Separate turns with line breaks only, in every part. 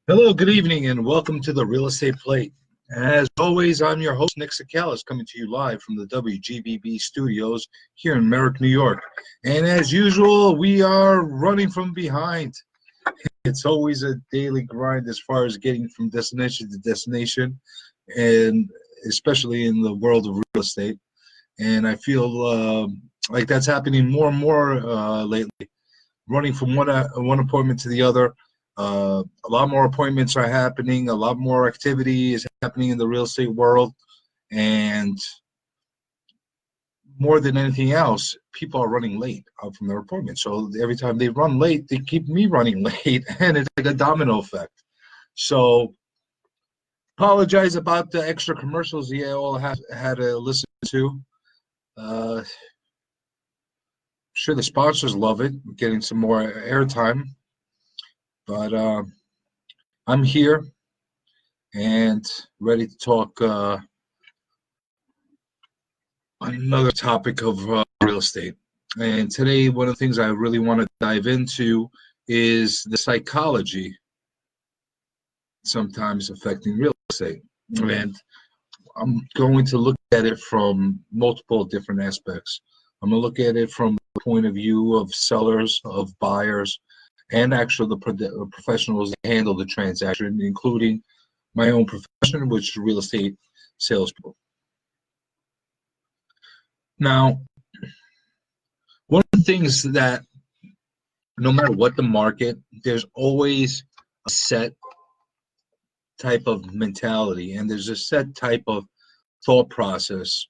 Hello, good evening, and welcome to the Real Estate Plate. As always, I'm your host, Nick Sakalis, coming to you live from the WGBB studios here in Merrick, New York. And as usual, we are running from behind. It's always a daily grind as far as getting from destination to destination, and especially in the world of real estate. And I feel like that's happening more and more lately, running from one appointment to the other. A lot more appointments are happening. A lot more activity is happening in the real estate world, and more than anything else, people are running late out from their appointments. So every time they run late, they keep me running late, and it's like a domino effect. So apologize about the extra commercials you all had to listen to. I'm sure the sponsors love it, getting some more airtime. But I'm here and ready to talk another topic of real estate. And today, one of the things I really want to dive into is the psychology sometimes affecting real estate. And I'm going to look at it from multiple different aspects. I'm going to look at it from the point of view of sellers, of buyers, and actually the professionals that handle the transaction, including my own profession, which is real estate salespeople. Now, one of the things that no matter what the market, there's always a set type of mentality, and there's a set type of thought process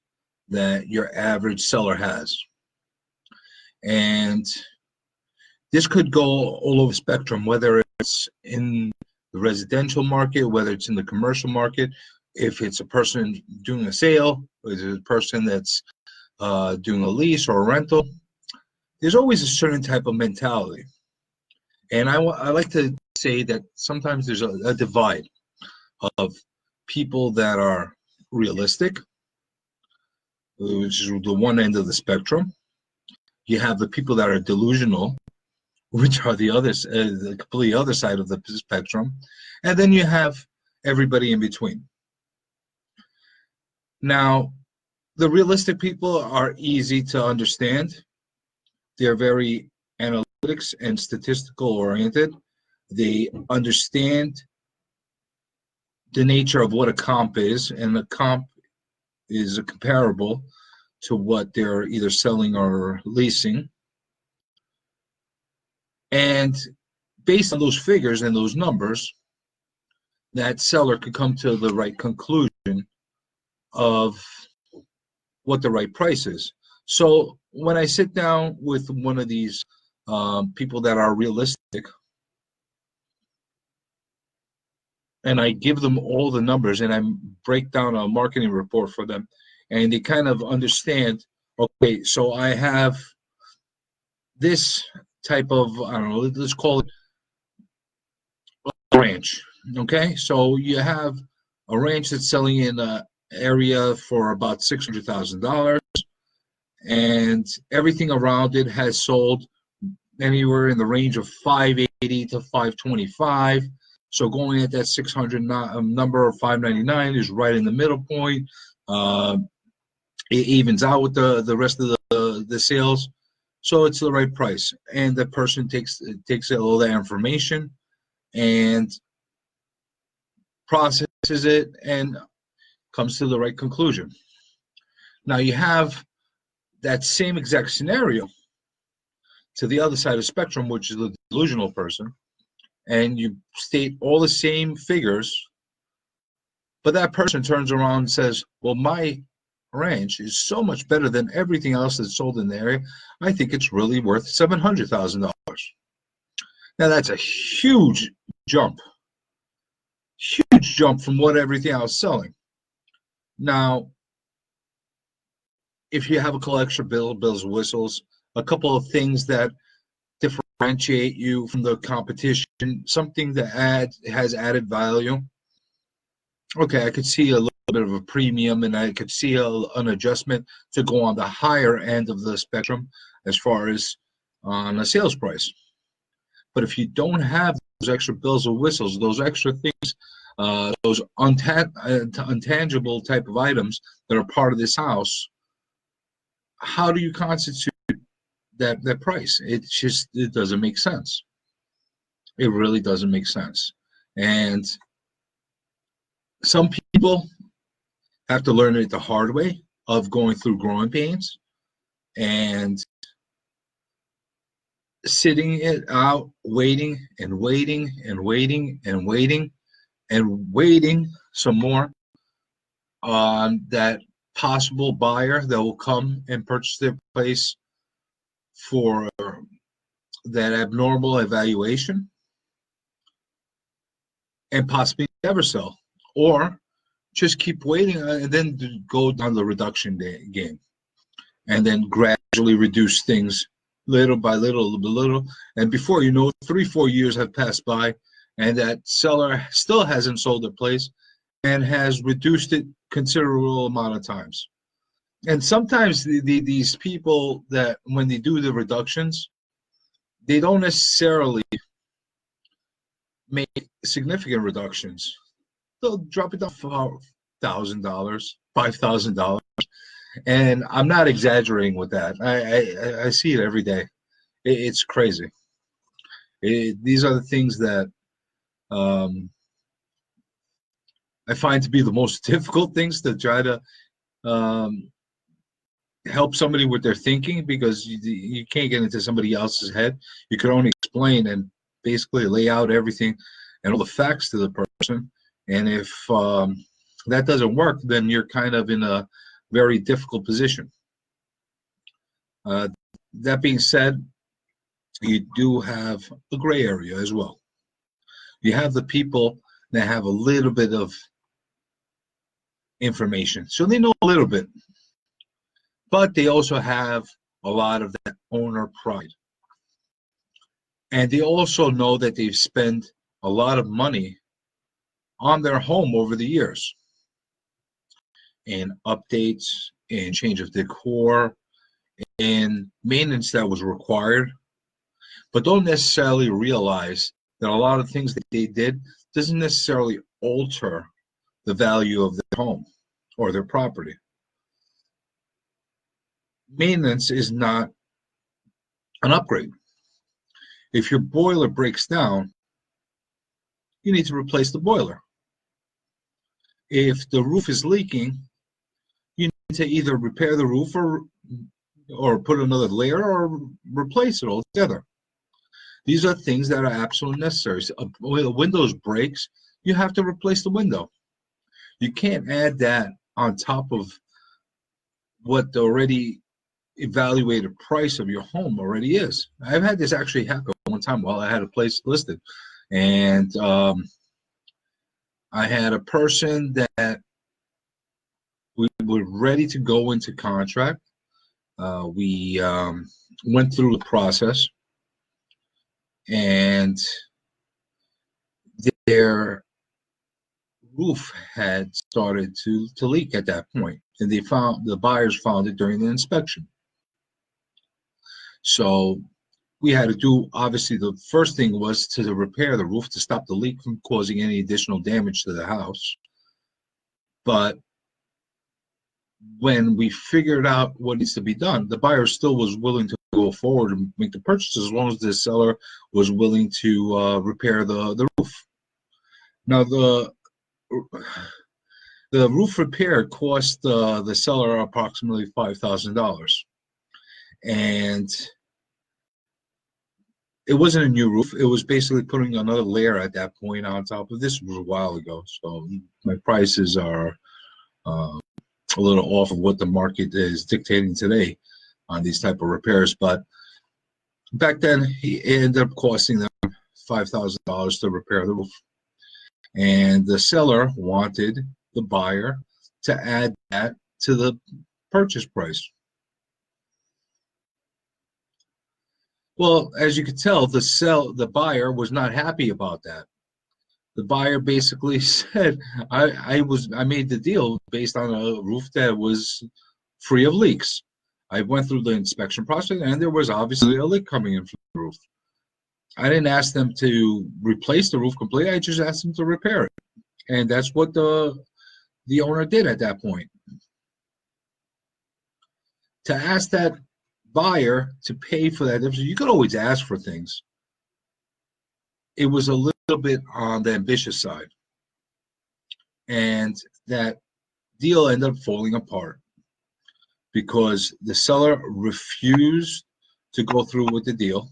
that your average seller has. And this could go all over the spectrum, whether it's in the residential market, whether it's in the commercial market, if it's a person doing a sale, or is it a person that's doing a lease or a rental. There's always a certain type of mentality. And I like to say that sometimes there's a divide of people that are realistic, which is the one end of the spectrum. You have the people that are delusional, which are the completely other side of the spectrum. And then you have everybody in between. Now, the realistic people are easy to understand. They're very analytics and statistical oriented. They understand the nature of what a comp is, and a comp is a comparable to what they're either selling or leasing. And based on those figures and those numbers, that seller could come to the right conclusion of what the right price is. So when I sit down with one of these people that are realistic, and I give them all the numbers and I break down a marketing report for them, and they kind of understand, okay, so I have this type of, I don't know, let's call it a ranch. Okay, so you have a ranch that's selling in an area for about $600,000, and everything around it has sold anywhere in the range of 580 to 525. So going at that 600 number of 599 is right in the middle point. It evens out with the rest of the sales. So it's the right price, and the person takes all that information and processes it and comes to the right conclusion. Now you have that same exact scenario to the other side of the spectrum, which is the delusional person, and you state all the same figures, but that person turns around and says, well, my ranch is so much better than everything else that's sold in the area, I think it's really worth $700,000. Now that's a huge jump from what everything else is selling. Now, if you have a collection of bells and whistles, a couple of things that differentiate you from the competition, something that has added value. Okay, I could see a little bit of a premium, and I could see an adjustment to go on the higher end of the spectrum as far as on a sales price. But if you don't have those extra bells and whistles, those extra things, those intangible type of items that are part of this house, how do you constitute that price? It doesn't make sense. It really doesn't make sense. And some people have to learn it the hard way of going through growing pains and sitting it out, waiting and waiting and waiting and waiting and waiting some more on that possible buyer that will come and purchase their place for that abnormal evaluation and possibly never sell, or just keep waiting and then go down the reduction game and then gradually reduce things little by little, and before you know, 3-4 years have passed by and that seller still hasn't sold their place and has reduced it considerable amount of times. And sometimes these people that when they do the reductions, they don't necessarily make significant reductions. They'll drop it down for $1,000, $5,000, and I'm not exaggerating with that. I see it every day. It's crazy. These are the things that I find to be the most difficult things to try to help somebody with their thinking, because you can't get into somebody else's head. You can only explain and basically lay out everything and all the facts to the person. And if that doesn't work, then you're kind of in a very difficult position. That being said, you do have a gray area as well. You have the people that have a little bit of information, so they know a little bit, but they also have a lot of that owner pride, and they also know that they've spent a lot of money on their home over the years in updates, in change of decor, in maintenance that was required, but don't necessarily realize that a lot of things that they did doesn't necessarily alter the value of their home or their property. Maintenance is not an upgrade. If your boiler breaks down, you need to replace the boiler. If the roof is leaking, you need to either repair the roof or put another layer or replace it altogether. These are things that are absolutely necessary. So a window breaks, you have to replace the window. You can't add that on top of what the already evaluated price of your home already is. I've had this actually happen one time while I had a place listed, and I had a person that we were ready to go into contract. We went through the process, and their roof had started to leak at that point, and the buyers found it during the inspection. So we had to do, obviously, the first thing was to repair the roof to stop the leak from causing any additional damage to the house. But when we figured out what needs to be done, the buyer still was willing to go forward and make the purchase as long as the seller was willing to repair the roof. Now, the roof repair cost the seller approximately $5,000, and it wasn't a new roof. It was basically putting another layer at that point on top of this. It was a while ago, so my prices are a little off of what the market is dictating today on these type of repairs. But back then, it ended up costing them $5,000 to repair the roof, and the seller wanted the buyer to add that to the purchase price. Well, as you could tell, the buyer was not happy about that. The buyer basically said, I made the deal based on a roof that was free of leaks. I went through the inspection process, and there was obviously a leak coming in from the roof. I didn't ask them to replace the roof completely. I just asked them to repair it, and that's what the owner did at that point. To ask that buyer to pay for that, you could always ask for things. It was a little bit on the ambitious side, and that deal ended up falling apart because the seller refused to go through with the deal.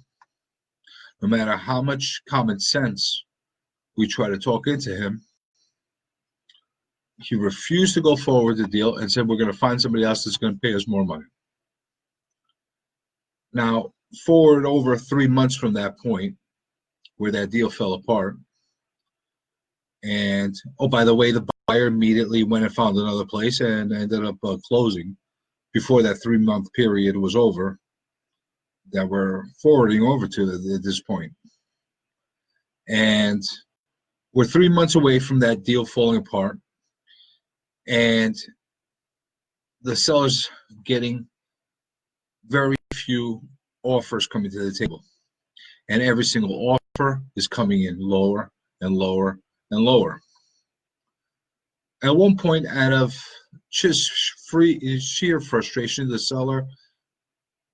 No matter how much common sense we try to talk into him, he refused to go forward with the deal and said, we're going to find somebody else that's going to pay us more money. Now, forward over 3 months from that point where that deal fell apart, and oh, by the way, the buyer immediately went and found another place and ended up closing before that 3-month period was over that we're forwarding over to at this point. And we're 3 months away from that deal falling apart, and the seller's getting very few offers coming to the table. And every single offer is coming in lower and lower and lower. At one point, out of just sheer frustration, the seller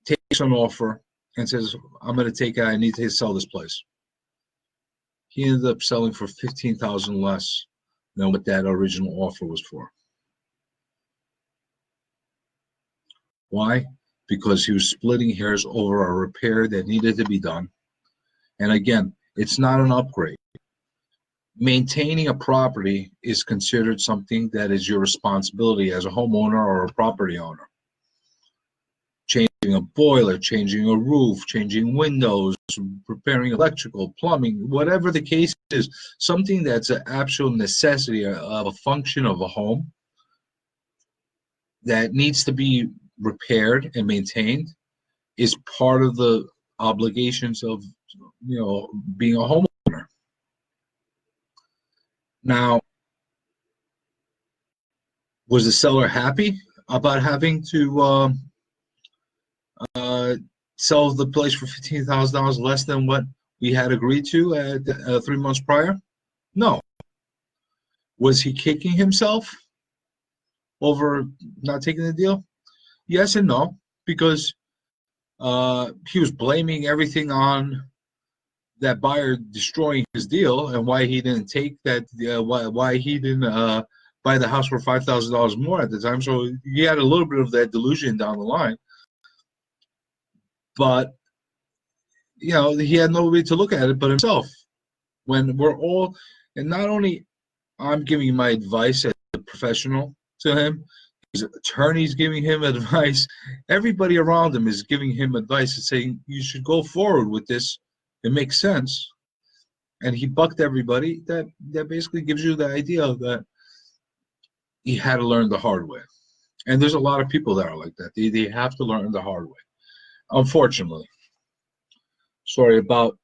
takes an offer and says, I'm going to take it. I need to sell this place. He ended up selling for $15,000 less than what that original offer was for. Why? Because he was splitting hairs over a repair that needed to be done. And again, it's not an upgrade. Maintaining a property is considered something that is your responsibility as a homeowner or a property owner. Changing a boiler, changing a roof, changing windows, repairing electrical, plumbing, whatever the case is, something that's an actual necessity of a function of a home that needs to be repaired and maintained is part of the obligations of, being a homeowner. Now, was the seller happy about having to sell the place for $15,000 less than what we had agreed to at 3 months prior? No. Was he kicking himself over not taking the deal? Yes and no, because he was blaming everything on that buyer destroying his deal and why he didn't take that, why he didn't buy the house for $5,000 more at the time. So he had a little bit of that delusion down the line. But, he had nobody to look at it but himself. When we're all, and not only I'm giving my advice as a professional to him, his attorney's giving him advice, everybody around him is giving him advice and saying, you should go forward with this. It makes sense. And he bucked everybody. That basically gives you the idea that he had to learn the hard way. And there's a lot of people that are like that. They have to learn the hard way, unfortunately. Sorry about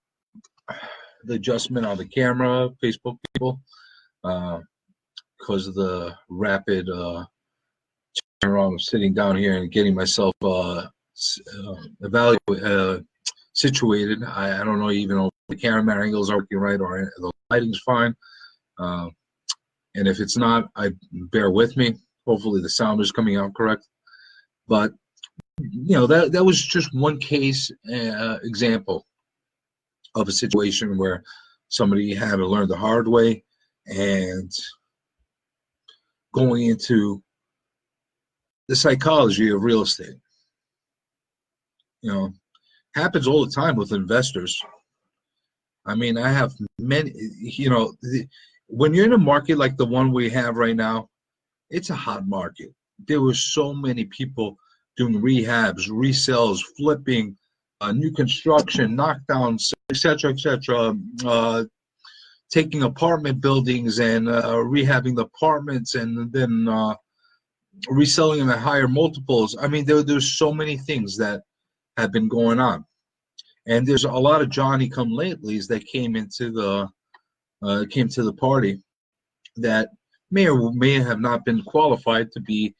the adjustment on the camera, Facebook people, because of the rapid turnaround of sitting down here and getting myself situated. I don't know even if the camera angles are working right or the lighting's fine. And if it's not, bear with me. Hopefully the sound is coming out correct. But that was just one case example of a situation where somebody had to learn the hard way, and going into the psychology of real estate. Happens all the time with investors. I mean, I have many, when you're in a market like the one we have right now, it's a hot market. There were so many people doing rehabs, resells, flipping, new construction, knockdowns, etc., taking apartment buildings and rehabbing the apartments and then reselling them at higher multiples. I mean, there's so many things that have been going on, and there's a lot of Johnny-come-latelys that came to the party that may or may have not been qualified to be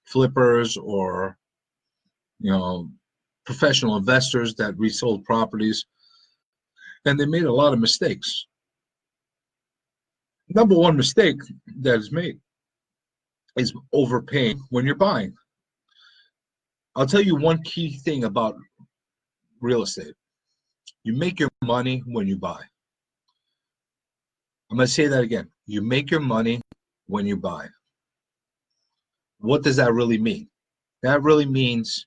flippers or professional investors that resold properties, and they made a lot of mistakes. Number one mistake that is made is overpaying when you're buying. I'll tell you one key thing about real estate. You make your money when you buy. I'm going to say that again. You make your money when you buy. What does that really mean? That really means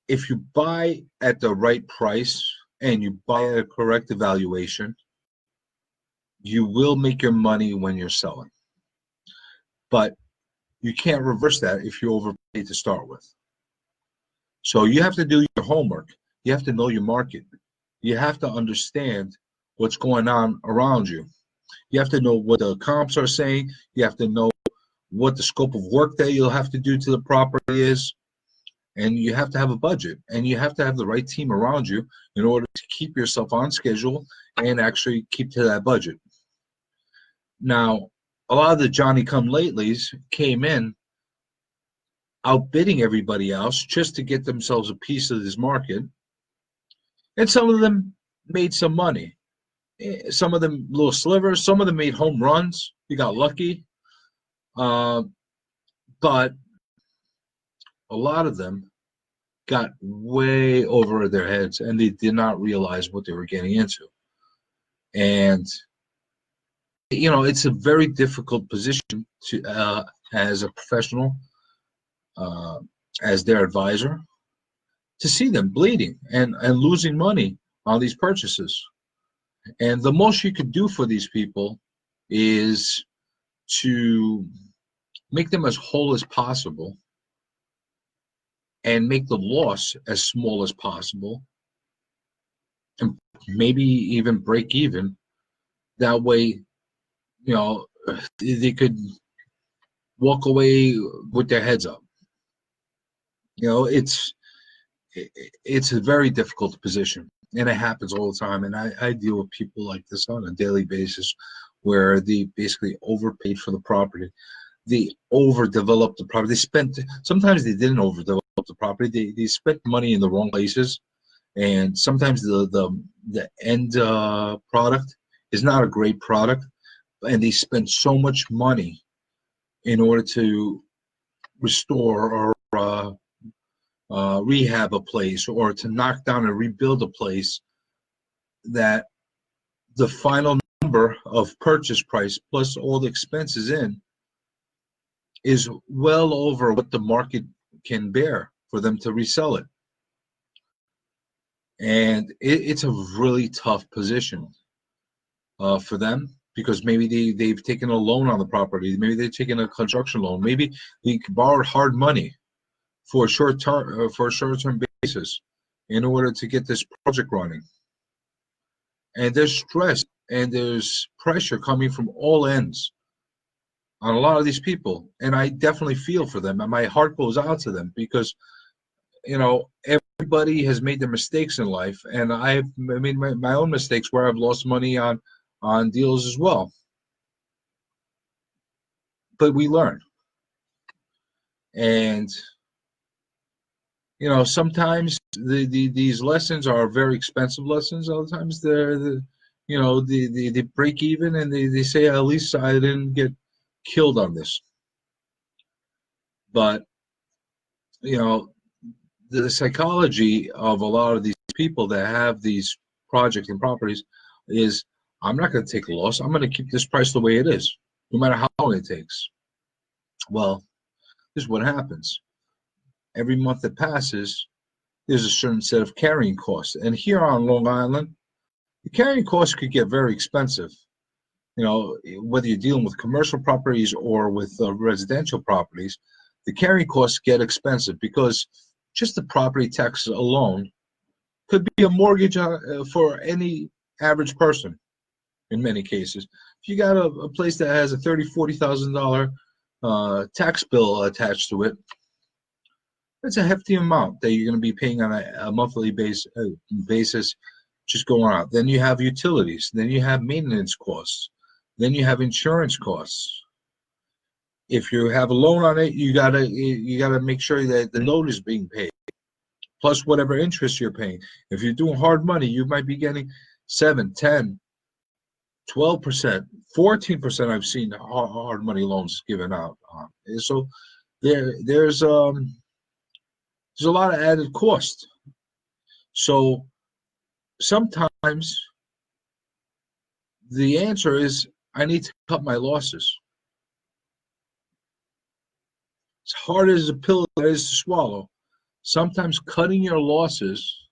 if you buy at the right price and you buy at a correct evaluation, you will make your money when you're selling. But you can't reverse that if you overpay to start with. So you have to do your homework. You have to know your market. You have to understand what's going on around you. You have to know what the comps are saying. You have to know what the scope of work that you'll have to do to the property is. And you have to have a budget. And you have to have the right team around you in order to keep yourself on schedule and actually keep to that budget. Now, a lot of the Johnny-come-latelys came in outbidding everybody else just to get themselves a piece of this market. And some of them made some money. Some of them little slivers. Some of them made home runs. You got lucky. But a lot of them got way over their heads, and they did not realize what they were getting into. And it's a very difficult position to as a professional, as their advisor, to see them bleeding and losing money on these purchases. And the most you could do for these people is to make them as whole as possible and make the loss as small as possible, and maybe even break even. That way, they could walk away with their heads up. It's a very difficult position, and it happens all the time. And I deal with people like this on a daily basis, where they basically overpaid for the property. They overdeveloped the property. Sometimes they didn't overdevelop the property. They spent money in the wrong places, and sometimes the end product is not a great product, and they spend so much money in order to restore or rehab a place, or to knock down and rebuild a place, that the final number of purchase price plus all the expenses in is well over what the market can bear for them to resell it. And it's a really tough position for them, because maybe they've taken a loan on the property. Maybe they've taken a construction loan. Maybe they borrowed hard money for a short-term basis in order to get this project running. And there's stress and there's pressure coming from all ends on a lot of these people. And I definitely feel for them, and my heart goes out to them, because everybody has made their mistakes in life, and I've made my own mistakes where I've lost money on deals as well. But we learn. And sometimes these lessons are very expensive lessons. Other times they break even, and they say, at least I didn't get killed on this. But the psychology of a lot of these people that have these projects and properties is, I'm not going to take a loss. I'm going to keep this price the way it is, no matter how long it takes. Well, this is what happens. Every month that passes, there's a certain set of carrying costs. And here on Long Island, the carrying costs could get very expensive. Whether you're dealing with commercial properties or with residential properties, the carrying costs get expensive, because just the property taxes alone could be a mortgage for any average person in many cases. If you got a place that has a $30,000-$40,000 tax bill attached to it, that's a hefty amount that you're going to be paying on a monthly basis just going out. Then you have utilities. Then you have maintenance costs. Then you have insurance costs. If you have a loan on it, you gotta make sure that the note is being paid. plus whatever interest you're paying. If you're doing hard money, you might be getting 7, 10, 12%, 14%. I've seen hard money loans given out. And so there's a lot of added cost. So sometimes the answer is I need to cut my losses. As hard as a pill is to swallow, sometimes cutting your losses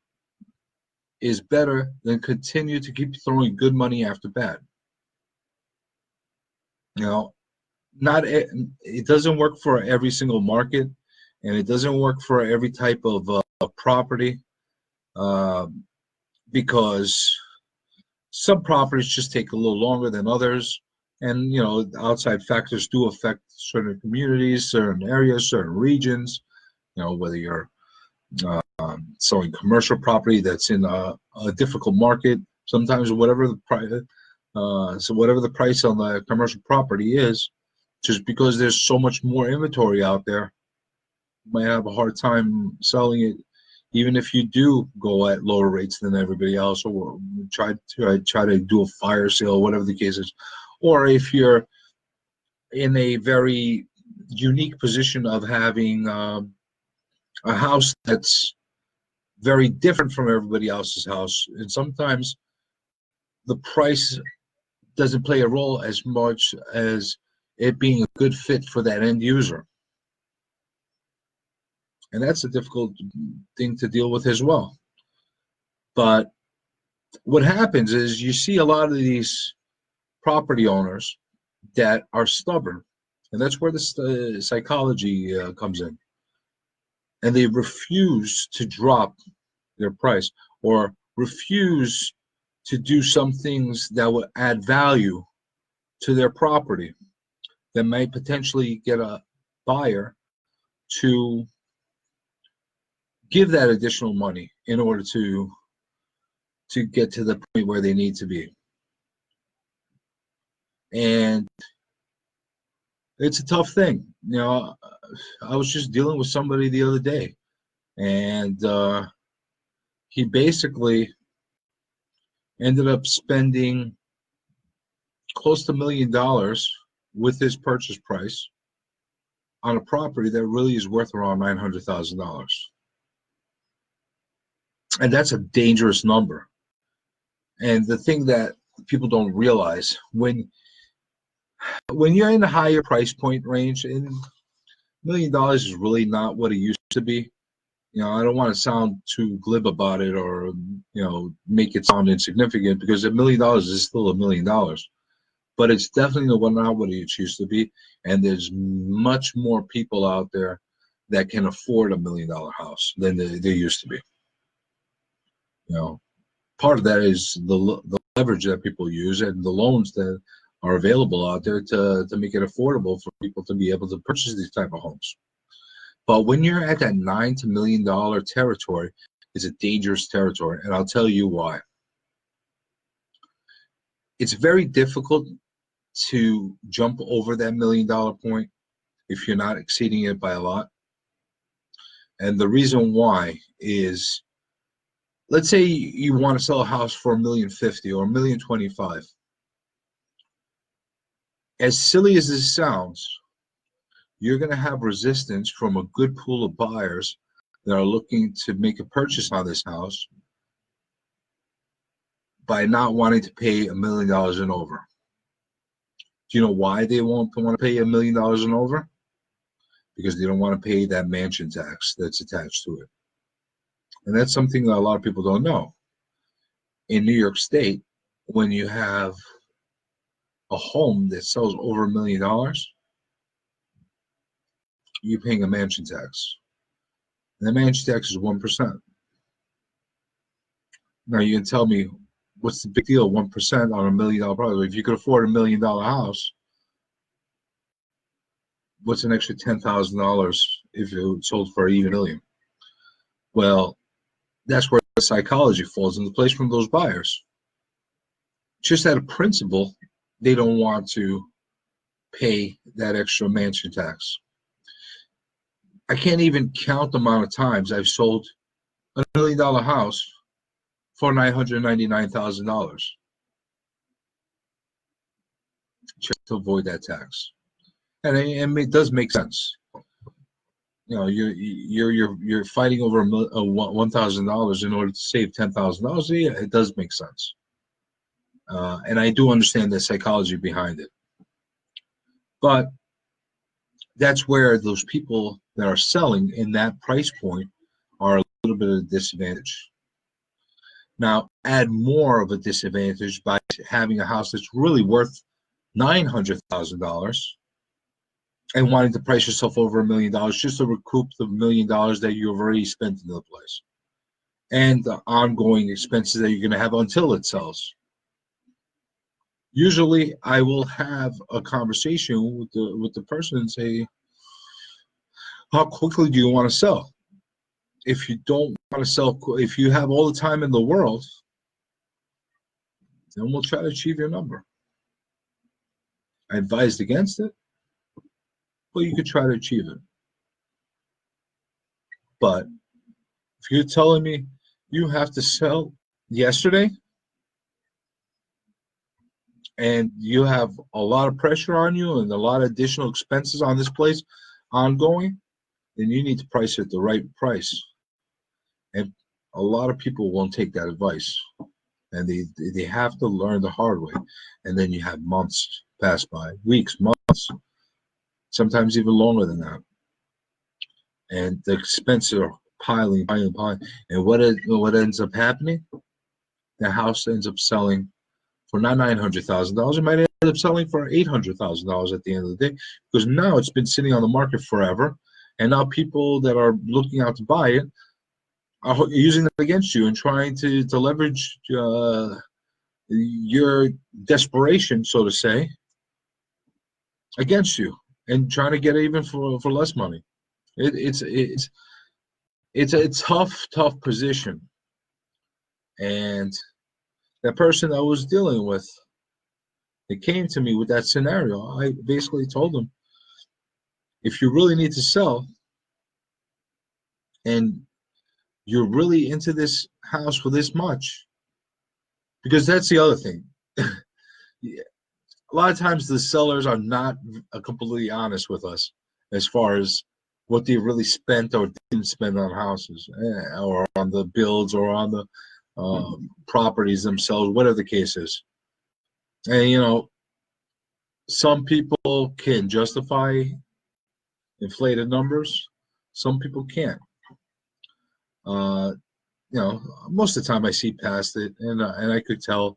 is better than continue to keep throwing good money after bad. You know, it doesn't work for every single market, and it doesn't work for every type of property, because some properties just take a little longer than others, and outside factors do affect certain communities, certain areas, certain regions. Whether you're selling commercial property that's in a difficult market, sometimes whatever the price on the commercial property is, just because there's so much more inventory out there, you might have a hard time selling it, even if you do go at lower rates than everybody else, or try to do a fire sale, whatever the case is. Or if you're in a very unique position of having a house that's very different from everybody else's house, and sometimes the price doesn't play a role as much as it being a good fit for that end user. And that's a difficult thing to deal with as well. But what happens is you see a lot of these property owners that are stubborn, and that's where the psychology comes in. And they refuse to drop their price, or refuse to do some things that would add value to their property, that might potentially get a buyer to give that additional money in order to get to the point where they need to be. And it's a tough thing. I was just dealing with somebody the other day, and he basically ended up spending close to $1 million with his purchase price on a property that really is worth around $900,000. And that's a dangerous number. And the thing that people don't realize, when you're in the higher price point range, and $1 million is really not what it used to be. I don't want to sound too glib about it, or make it sound insignificant, because $1 million is still $1 million. But it's definitely not what it used to be. And there's much more people out there that can afford $1 million house than there used to be. Part of that is the leverage that people use, and the loans that are available out there to make it affordable for people to be able to purchase these type of homes. But when you're at that $9 to $1 million territory, it's a dangerous territory, and I'll tell you why. It's very difficult to jump over that $1 million point if you're not exceeding it by a lot. And the reason why is, let's say you want to sell a house for $1,050,000 or $1,025,000. As silly as this sounds, you're going to have resistance from a good pool of buyers that are looking to make a purchase on this house by not wanting to pay $1 million and over. Do you know why they won't want to pay $1 million and over? Because they don't want to pay that mansion tax that's attached to it. And that's something that a lot of people don't know. In New York State, when you have a home that sells over $1 million, you're paying a mansion tax. And the mansion tax is 1%. Now you can tell me, what's the big deal? 1% on $1 million property. If you could afford $1 million house, what's an extra $10,000 if it sold for even $1 million? Well, that's where the psychology falls into place from those buyers. Just out of principle, they don't want to pay that extra mansion tax. I can't even count the amount of times I've sold $1 million house for $999,000 just to avoid that tax. And it does make sense. You know, you're fighting over $1,000 in order to save $10,000. Yeah, it does make sense. And I do understand the psychology behind it. But that's where those people that are selling in that price point are a little bit of a disadvantage. Now, add more of a disadvantage by having a house that's really worth $900,000 and wanting to price yourself over $1 million just to recoup the $1 million that you've already spent in the place and the ongoing expenses that you're going to have until it sells. Usually, I will have a conversation with the person and say, how quickly do you want to sell? If you don't want to sell, if you have all the time in the world, then we'll try to achieve your number. I advised against it, but you could try to achieve it. But if you're telling me you have to sell yesterday and you have a lot of pressure on you and a lot of additional expenses on this place ongoing, then you need to price it at the right price. And a lot of people won't take that advice. And they have to learn the hard way. And then you have months pass by, weeks, months, sometimes even longer than that. And the expenses are piling. And what ends up happening? The house ends up selling for not $900,000. It might end up selling for $800,000 at the end of the day, because now it's been sitting on the market forever. And now people that are looking out to buy it are using it against you and trying to leverage your desperation, so to say, against you and trying to get it even for less money. It's a tough position. And that person I was dealing with, they came to me with that scenario. I basically told them, if you really need to sell and you're really into this house for this much, because that's the other thing. Yeah, a lot of times the sellers are not completely honest with us as far as what they really spent or didn't spend on houses or on the builds or on the properties themselves, whatever the case is. And, you know, some people can justify inflated numbers. Some people can't. You know, most of the time I see past it, and I could tell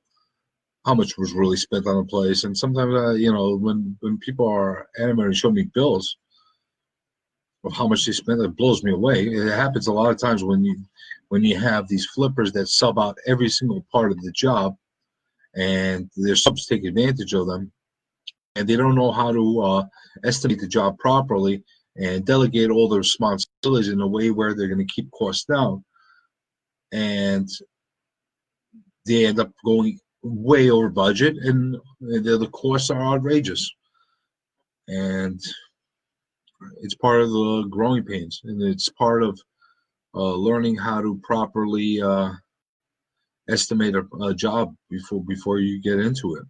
how much was really spent on a place. And sometimes, you know, when people are animated and show me bills of how much they spent, it blows me away. It happens a lot of times when you have these flippers that sub out every single part of the job, and their subs take advantage of them, and they don't know how to estimate the job properly and delegate all the responsibilities in a way where they're going to keep costs down. And they end up going way over budget, and the costs are outrageous. And it's part of the growing pains, and it's part of learning how to properly estimate a job before you get into it.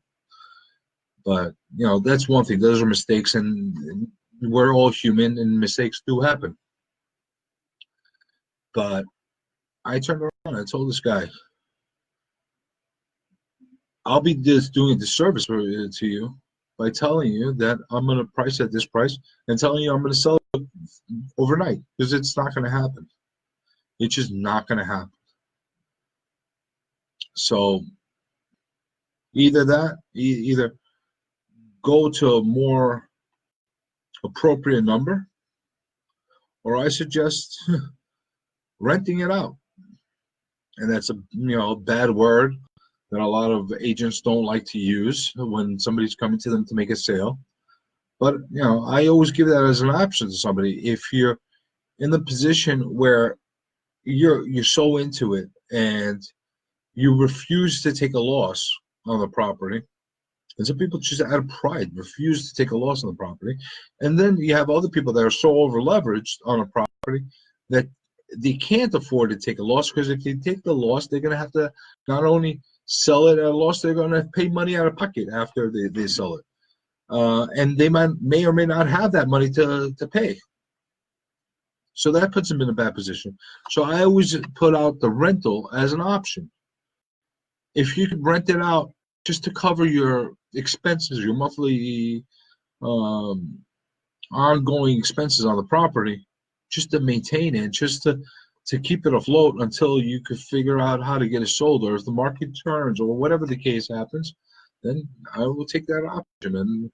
But, you know, that's one thing. Those are mistakes, and we're all human, and mistakes do happen. But I turned around and I told this guy, I'll be just doing a disservice to you by telling you that I'm going to price at this price and telling you I'm going to sell it overnight, because it's not going to happen. It's just not going to happen. So either go to a more appropriate number, or I suggest renting it out. And that's a bad word that a lot of agents don't like to use when somebody's coming to them to make a sale. But, you know, I always give that as an option to somebody. If you're in the position where you're so into it and you refuse to take a loss on the property, and some people just out of pride refuse to take a loss on the property, and then you have other people that are so over leveraged on a property that they can't afford to take a loss, because if they take the loss, they're going to have to not only sell it at a loss, they're going to pay money out of pocket after they sell it. And they may or may not have that money to pay. So that puts them in a bad position. So I always put out the rental as an option. If you could rent it out just to cover your expenses, your monthly ongoing expenses on the property, just to maintain it, just to keep it afloat until you could figure out how to get it sold, or if the market turns, or whatever the case happens, then I will take that option. And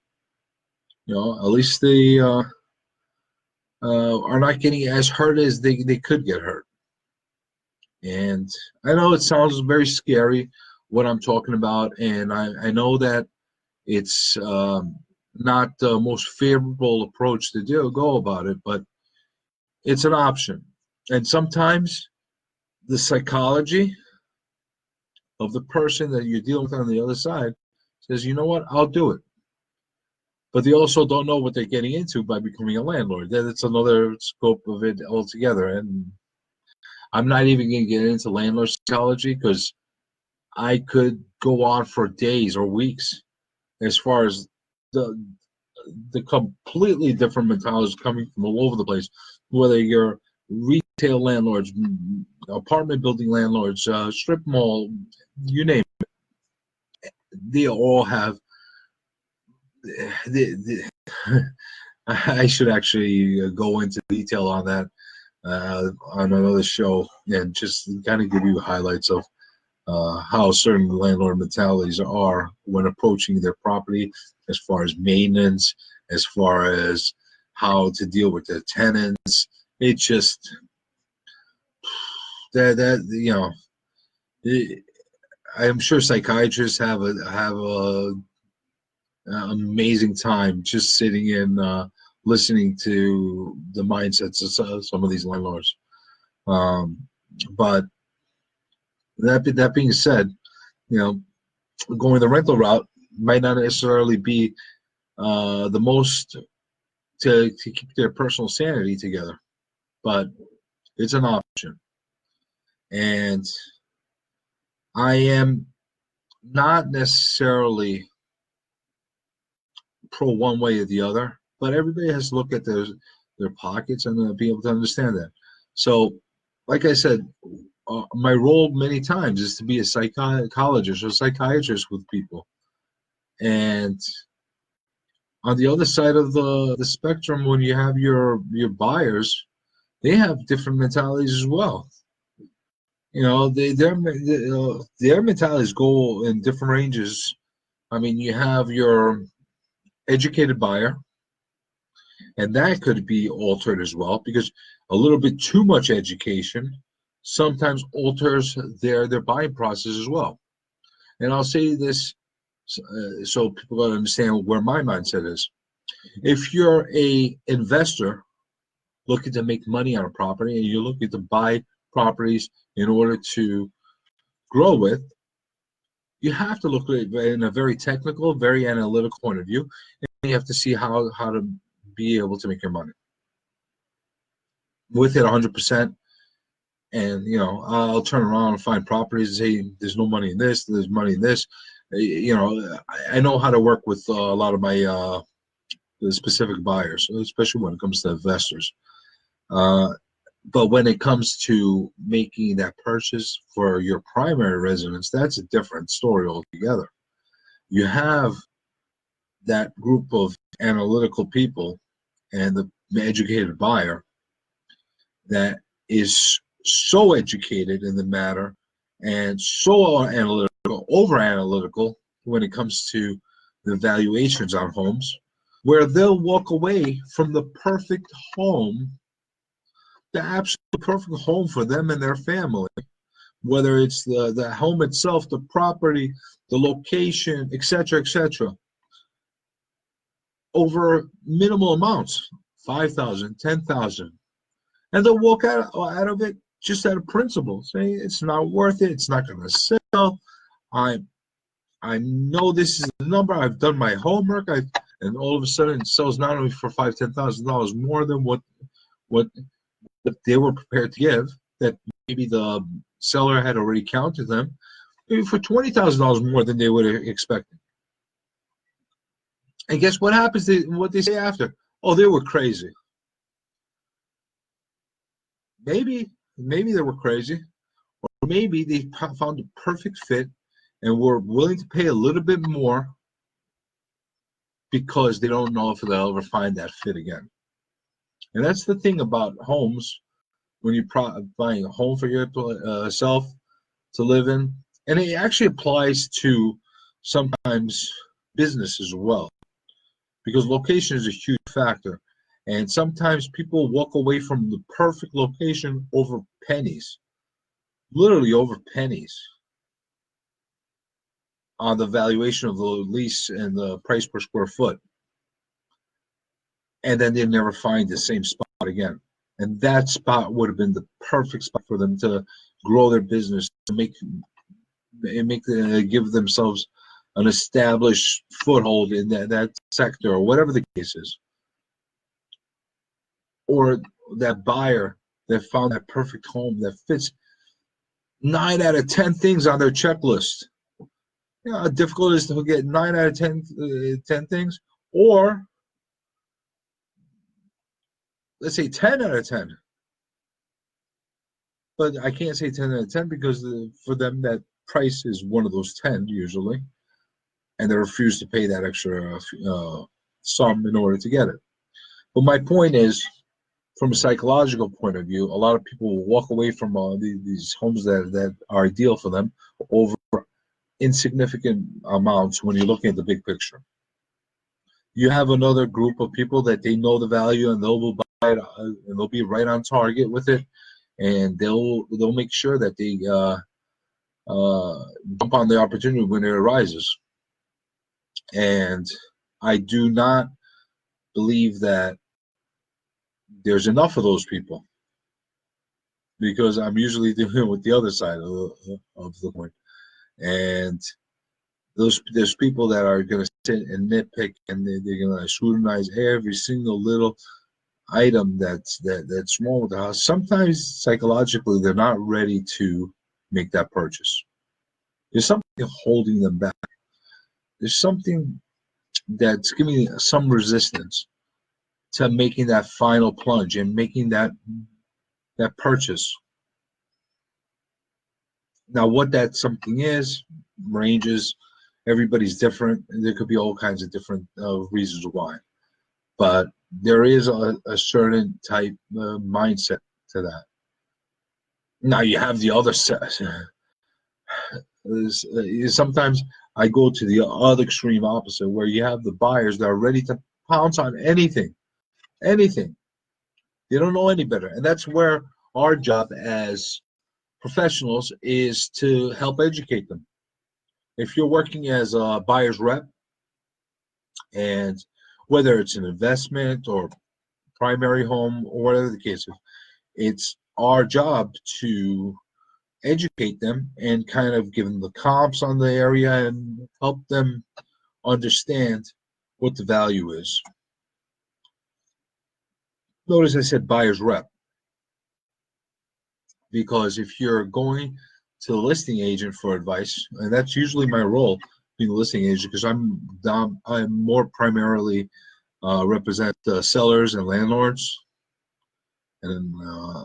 at least they are not getting as hurt as they could get hurt. And I know it sounds very scary what I'm talking about, and I know that it's not the most favorable approach to go about it, but it's an option. And sometimes the psychology of the person that you're dealing with on the other side says, you know what, I'll do it. But they also don't know what they're getting into by becoming a landlord. That's another scope of it altogether. And I'm not even going to get into landlord psychology, because I could go on for days or weeks as far as the completely different mentalities coming from all over the place, whether you're retail landlords, apartment building landlords, strip mall, you name it. They all have I should actually go into detail on that on another show, and just kind of give you highlights of how certain landlord mentalities are when approaching their property, as far as maintenance, as far as how to deal with their tenants. It's just I'm sure psychiatrists have a amazing time just sitting in listening to the mindsets of some of these landlords. But that being said, going the rental route might not necessarily be the most to keep their personal sanity together, but it's an option. And I am not necessarily pro one way or the other, but everybody has to look at their pockets and be able to understand that. So, like I said, my role many times is to be a psychologist or psychiatrist with people. And on the other side of the spectrum, when you have your buyers, they have different mentalities as well. Their mentalities go in different ranges. I mean, you have your educated buyer, and that could be altered as well, because a little bit too much education sometimes alters their buying process as well. And I'll say this so people understand where my mindset is. If you're a investor looking to make money on a property, and you're looking to buy properties in order to grow with, you have to look at it in a very technical, very analytical point of view, and you have to see how to be able to make your money with it 100%. And I'll turn around and find properties and say there's no money in this, there's money in this. I know how to work with a lot of my the specific buyers, especially when it comes to investors. But when it comes to making that purchase for your primary residence, that's a different story altogether. You have that group of analytical people and the educated buyer that is so educated in the matter and so analytical, over analytical when it comes to the valuations on homes, where they'll walk away from the perfect home, the absolute perfect home for them and their family, whether it's the home itself, the property, the location, etc., over minimal amounts, $5,000, $10,000, and they'll walk out of it just out of principle, saying it's not worth it, it's not going to sell. I know this is the number. I've done my homework. And all of a sudden, it sells not only for $5,000, $10,000 more than what that they were prepared to give, that maybe the seller had already counted them, maybe for $20,000 more than they would have expected. And guess what happens? What they say after? Oh, they were crazy. Maybe they were crazy, or maybe they found the perfect fit and were willing to pay a little bit more because they don't know if they'll ever find that fit again. And that's the thing about homes when you're buying a home for yourself to live in. And it actually applies to sometimes business as well, because location is a huge factor. And sometimes people walk away from the perfect location over pennies, literally over pennies, on the valuation of the lease and the price per square foot. And then they never find the same spot again. And that spot would have been the perfect spot for them to grow their business, to give themselves an established foothold in that sector, or whatever the case is. Or that buyer that found that perfect home that fits 9 out of 10 things on their checklist. You know how difficult it is to get 9 out of 10 things, or let's say 10 out of 10. But I can't say 10 out of 10 because for them that price is one of those 10 usually, and they refuse to pay that extra sum in order to get it. But my point is, from a psychological point of view, a lot of people will walk away from these homes that are ideal for them over insignificant amounts when you're looking at the big picture. You have another group of people that they know the value and they'll buy it, and they'll be right on target with it, and they'll make sure that they jump on the opportunity when it arises. And I do not believe that there's enough of those people, because I'm usually dealing with the other side of the coin. And there's people that are going to sit and nitpick, and they're going to scrutinize every single little item that's wrong with the house. Sometimes psychologically they're not ready to make that purchase. There's something holding them back. There's something that's giving some resistance to making that final plunge and making that purchase. Now, what that something is ranges. Everybody's different. There could be all kinds of different reasons why, but there is a certain type mindset to that. Now you have the other set. Sometimes I go to the other extreme opposite, where you have the buyers that are ready to pounce on anything. They don't know any better. And that's where our job as professionals is to help educate them. If you're working as a buyer's rep, and whether it's an investment or primary home or whatever the case is, it's our job to educate them and kind of give them the comps on the area and help them understand what the value is. Notice I said buyer's rep, because if you're going to the listing agent for advice, and that's usually my role, being a listing agent, because I'm more primarily represent sellers and landlords, and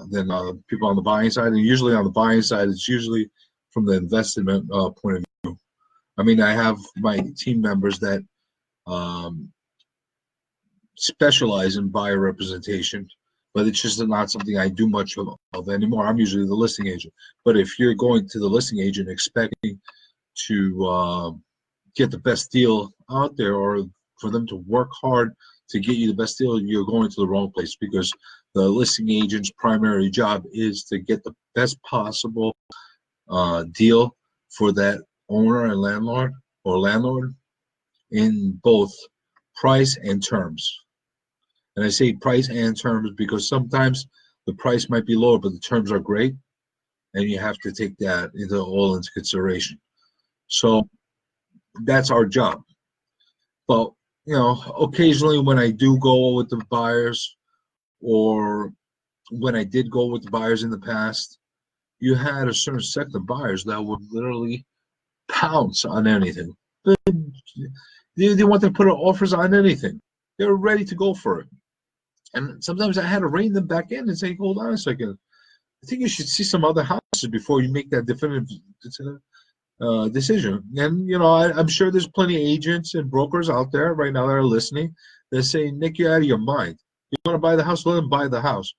then people on the buying side. And usually on the buying side, it's usually from the investment point of view. I mean, I have my team members that specialize in buyer representation, but it's just not something I do much of anymore. I'm usually the listing agent. But if you're going to the listing agent expecting to get the best deal out there, or for them to work hard to get you the best deal, you're going to the wrong place, because the listing agent's primary job is to get the best possible deal for that owner and landlord in both price and terms. And I say price and terms because sometimes the price might be lower, but the terms are great, and you have to take that into consideration. So that's our job. But occasionally when I do go with the buyers, or when I did go with the buyers in the past, you had a certain set of buyers that would literally pounce on anything. They want to put offers on anything. They're ready to go for it. And sometimes I had to rein them back in and say, hold on a second. I think you should see some other houses before you make that definitive decision. And, I'm sure there's plenty of agents and brokers out there right now that are listening. They're saying, Nick, you're out of your mind. You want to buy the house? Let them buy the house.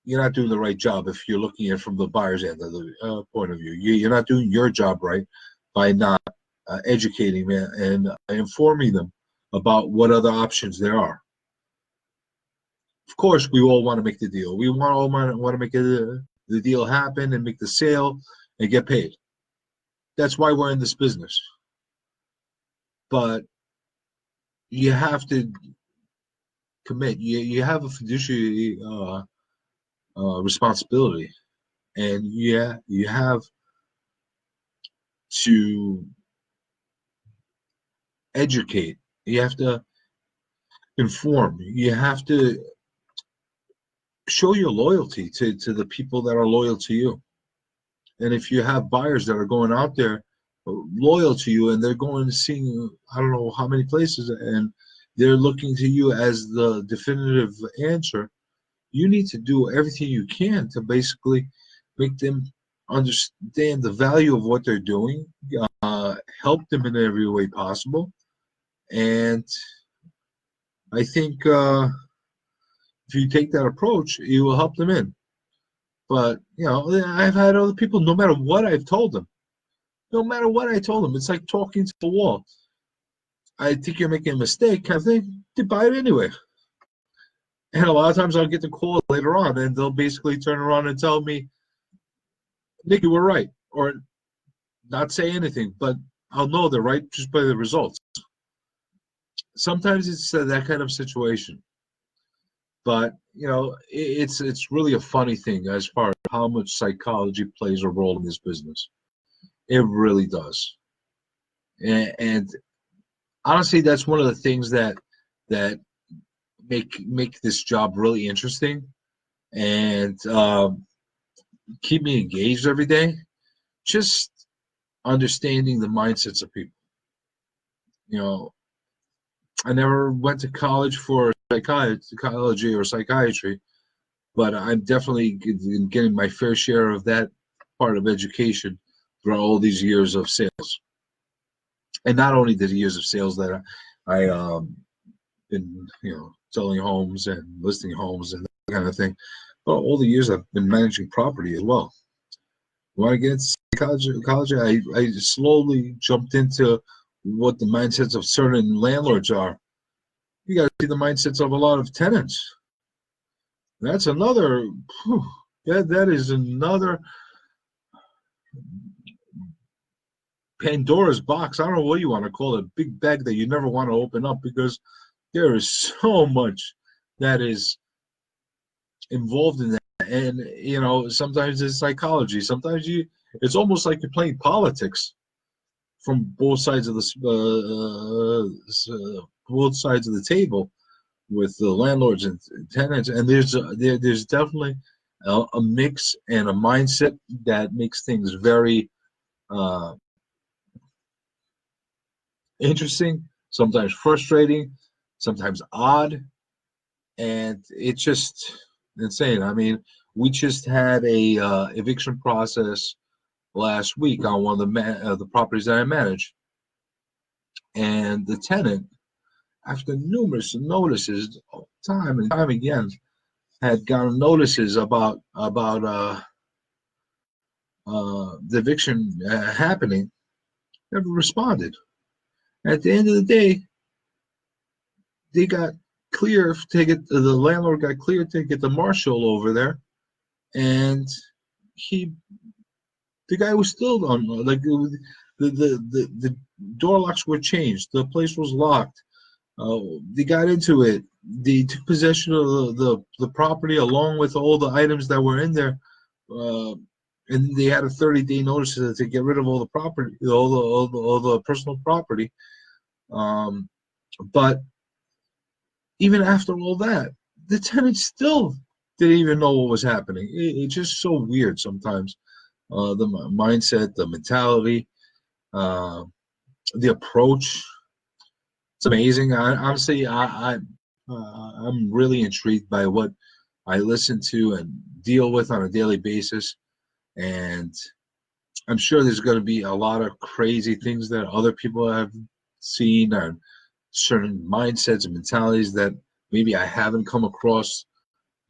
You're not doing the right job if you're looking at it from the buyer's end of the point of view. You're not doing your job right by not educating them and informing them about what other options there are. Of course, we all want to make the deal. We all want to make the deal happen and make the sale and get paid. That's why we're in this business. But you have to commit. You have a fiduciary responsibility, and you have to educate. You have to inform. You have to show your loyalty to the people that are loyal to you. And if you have buyers that are going out there loyal to you and they're going to see I don't know how many places and they're looking to you as the definitive answer, you need to do everything you can to basically make them understand the value of what they're doing, help them in every way possible. And I think if you take that approach, you will help them in. But, I've had other people, no matter what I've told them, it's like talking to the wall. I think you're making a mistake, kind of thing. They buy it anyway. And a lot of times I'll get the call later on, and they'll basically turn around and tell me, Nick, you were right. Or not say anything, but I'll know they're right just by the results. Sometimes it's that kind of situation. But, it's really a funny thing as far as how much psychology plays a role in this business. It really does. And honestly, that's one of the things that make this job really interesting and keep me engaged every day. Just understanding the mindsets of people. I never went to college for psychology or psychiatry, but I'm definitely getting my fair share of that part of education throughout all these years of sales. And not only the years of sales that I been, selling homes and listing homes and that kind of thing, but all the years I've been managing property as well. When I get into psychology, I slowly jumped into what the mindsets of certain landlords are. You got to see the mindsets of a lot of tenants. That's another, that is another Pandora's box. I don't know what you want to call it, big bag that you never want to open up, because there is so much that is involved in that. And, sometimes it's psychology. Sometimes it's almost like you're playing politics from both sides of the table with the landlords and tenants. And there's definitely a mix and a mindset that makes things very interesting, sometimes frustrating, sometimes odd, and it's just insane. I mean, we just had a eviction process last week on one of the properties that I manage, and the tenant, after numerous notices, time and time again, had gotten notices about the eviction happening, never responded. At the end of the day, they got clear to get the landlord got clear to get the marshal over there, and the guy was still on. Like the door locks were changed. The place was locked. They got into it. They took possession of the property along with all the items that were in there, and they had a 30-day notice to get rid of all the property, all the personal property. But even after all that, the tenant still didn't even know what was happening. It's just so weird sometimes. The mindset, the mentality, uh, the approach. It's amazing. Honestly, I'm really intrigued by what I listen to and deal with on a daily basis, and I'm sure there's going to be a lot of crazy things that other people have seen and certain mindsets and mentalities that maybe I haven't come across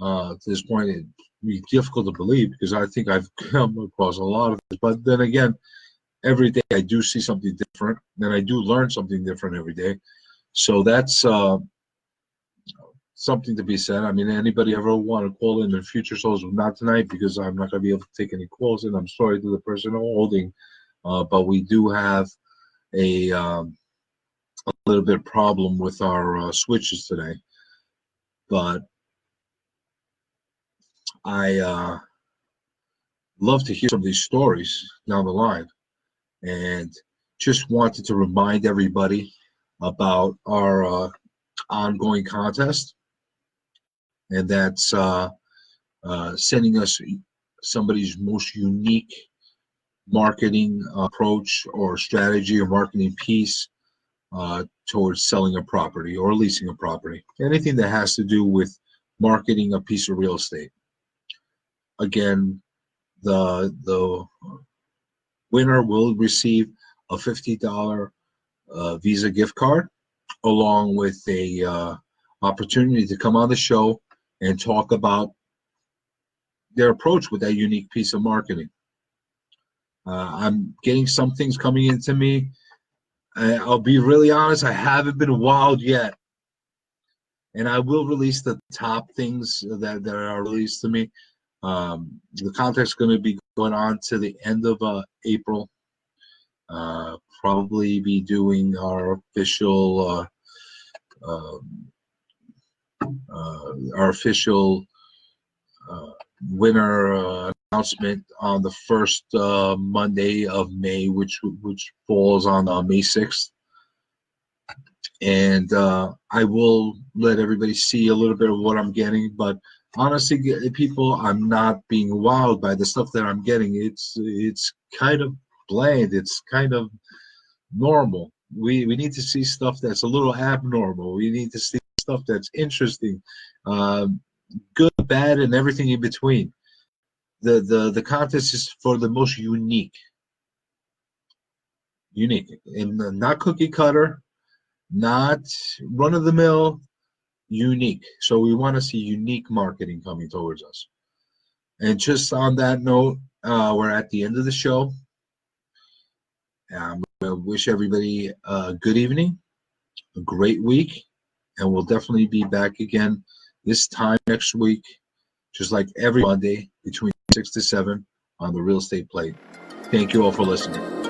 to this point. It'd be difficult to believe because I think I've come across a lot of it. But then again, every day I do see something different, and I do learn something different every day. So that's something to be said. I mean, anybody ever want to call in the future souls? Not tonight because I'm not going to be able to take any calls, and I'm sorry to the person holding. But we do have a little bit of problem with our switches today. But I love to hear some of these stories down the line, and just wanted to remind everybody about our ongoing contest, and that's sending us somebody's most unique marketing approach or strategy or marketing piece towards selling a property or leasing a property. Anything that has to do with marketing a piece of real estate. Again, the winner will receive a $50 Visa gift card along with a opportunity to come on the show and talk about their approach with that unique piece of marketing. I'm getting some things coming into me. I'll be really honest, I haven't been wild yet. And I will release the top things that are released to me. The contest is going to be going on to the end of April. Probably be doing our official winner announcement on the first Monday of May, which falls on May 6th. And I will let everybody see a little bit of what I'm getting. But honestly, people, I'm not being wowed by the stuff that I'm getting. It's kind of bland. It's kind of normal. We need to see stuff that's a little abnormal. We need to see stuff that's interesting, good, bad, and everything in between. The contest is for the most unique, and not cookie cutter, not run of the mill, unique. So we want to see unique marketing coming towards us. And just on that note, we're at the end of the show. I'm going to wish everybody a good evening, a great week, and we'll definitely be back again this time next week, just like every Monday between 6 to 7 on the Real Estate Plate. Thank you all for listening.